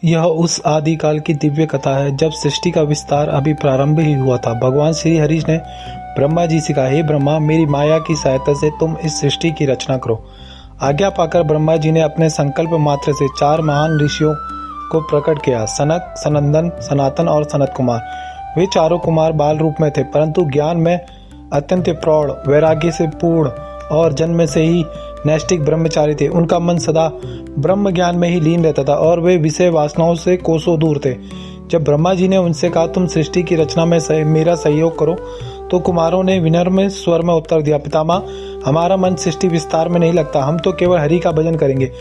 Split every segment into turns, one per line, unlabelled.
यह उस आदिकाल की दिव्य कथा है जब सृष्टि का विस्तार अभी प्रारंभ ही हुआ था। भगवान श्री हरि ने ब्रह्मा जी से कहा, हे ब्रह्मा, मेरी माया की सहायता से तुम इस सृष्टि की रचना करो। आज्ञा पाकर ब्रह्मा जी ने अपने संकल्प मात्र से 4 महान ऋषियों को प्रकट किया, सनक, सनंदन, सनातन और सनत कुमार। वे चारों कुमार बाल रूप में थे, परंतु ज्ञान में अत्यंत प्रौढ़, वैराग्य से पूर्ण और जन्म से ही नैष्ठिक ब्रह्मचारी थे। उनका मन सदा ब्रह्म ज्ञान में ही लीन रहता था और वे विषय वासनाओं से कोसों दूर थे। जब ब्रह्मा जी ने उनसे कहा, तुम सृष्टि की रचना में मेरा सहयोग करो, तो कुमारों ने विनम्र स्वर में उत्तर दिया, पितामह, हमारा मन सृष्टि विस्तार में नहीं लगता, हम तो केवल हरि का भजन करेंगे।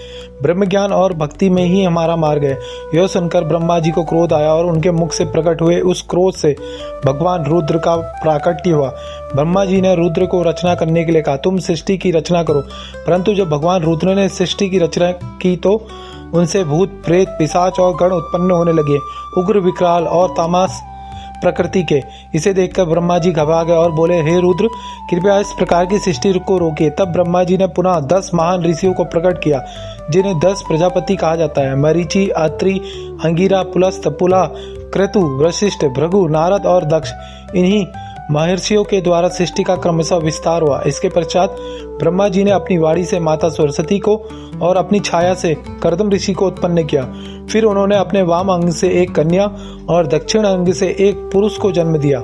ब्रह्म ज्ञान और भक्ति में ही हमारा मार्ग है। यह सुनकर ब्रह्मा जी को क्रोध आया और उनके मुख से प्रकट हुए उस क्रोध से भगवान रुद्र का प्राकट्य हुआ। ब्रह्मा जी ने रुद्र को रचना करने के लिए कहा, तुम सृष्टि की रचना करो। परंतु जब भगवान रुद्र ने सृष्टि की रचना की तो उनसे भूत, प्रेत, पिशाच और गण उत्पन्न होने लगे, उग्र, विकराल और तामस प्रकृति के। इसे देखकर ब्रह्मा जी घबरा गए और बोले, हे रुद्र, कृपया इस प्रकार की सृष्टि को रोकिए। तब ब्रह्मा जी ने पुनः 10 महान ऋषियों को प्रकट किया, जिन्हें 10 प्रजापति कहा जाता है। मरीचि, अत्रि, अंगिरा, पुलस्त, पुला, क्रतु, वशिष्ठ, भृगु, नारद और दक्ष। इन्हीं महर्षियों के द्वारा सृष्टि का क्रमशः विस्तार हुआ। इसके पश्चात ब्रह्मा जी ने अपनी वाणी से माता सरस्वती को और अपनी छाया से कर्दम ऋषि को उत्पन्न किया। फिर उन्होंने अपने वाम अंग से एक कन्या और दक्षिण अंग से एक पुरुष को जन्म दिया,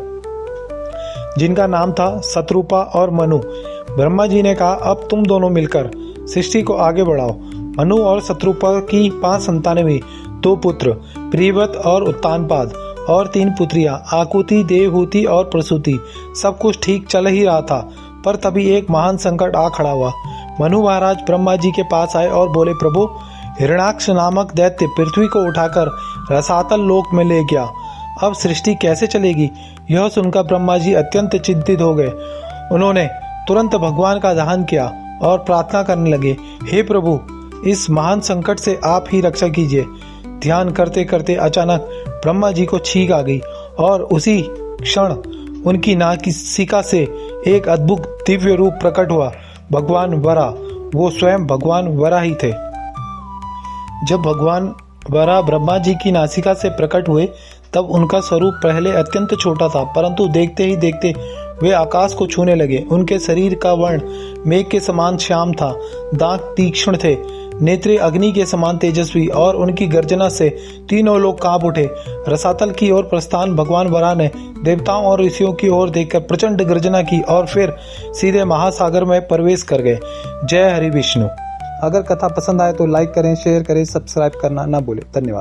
जिनका नाम था शत्रुपा और मनु। ब्रह्मा जी ने कहा, अब तुम दोनों मिलकर सृष्टि को आगे बढ़ाओ। मनु और शत्रुपा की 5 संतानें हुई, 2 पुत्र, प्रियव्रत और उत्तानपाद, और 3 पुत्रियां, आकुति, देवहूति और प्रसूति। सब कुछ ठीक चल ही रहा था, पर तभी एक महान संकट आ खड़ा हुआ। मनु महाराज ब्रह्मा जी के पास आए और बोले, प्रभु, हिरण्याक्ष नामक दैत्य पृथ्वी को उठाकर रसातल लोक में ले गया। अब सृष्टि कैसे चलेगी? यह सुनकर ब्रह्मा जी अत्यंत चिंतित हो गए। उन्होंने तुरंत भगवान का ध्यान किया और प्रार्थना करने लगे, हे प्रभु, इस महान संकट से आप ही रक्षा कीजिए। ध्यान करते करते अचानक ब्रह्मा जी को छींक आ गई और उसी क्षण उनकी नासिका से एक अद्भुत दिव्य रूप प्रकट हुआ, भगवान वराह। वो स्वयं भगवान वराह ही थे। जब भगवान वराह ब्रह्मा जी की नासिका से प्रकट हुए, तब उनका स्वरूप पहले अत्यंत छोटा था, परंतु देखते ही देखते वे आकाश को छूने लगे। उनके शरीर का वर्ण मेघ के समान श्याम था, दांत तीक्ष्ण थे, नेत्रे अग्नि के समान तेजस्वी, और उनकी गर्जना से तीनों लोग कांप उठे। रसातल की ओर प्रस्थान भगवान वराह ने देवताओं और ऋषियों की ओर देखकर प्रचंड गर्जना की और फिर सीधे महासागर में प्रवेश कर गए। जय हरि विष्णु। अगर कथा पसंद आए तो लाइक करें, शेयर करें, सब्सक्राइब करना ना भूलें। धन्यवाद।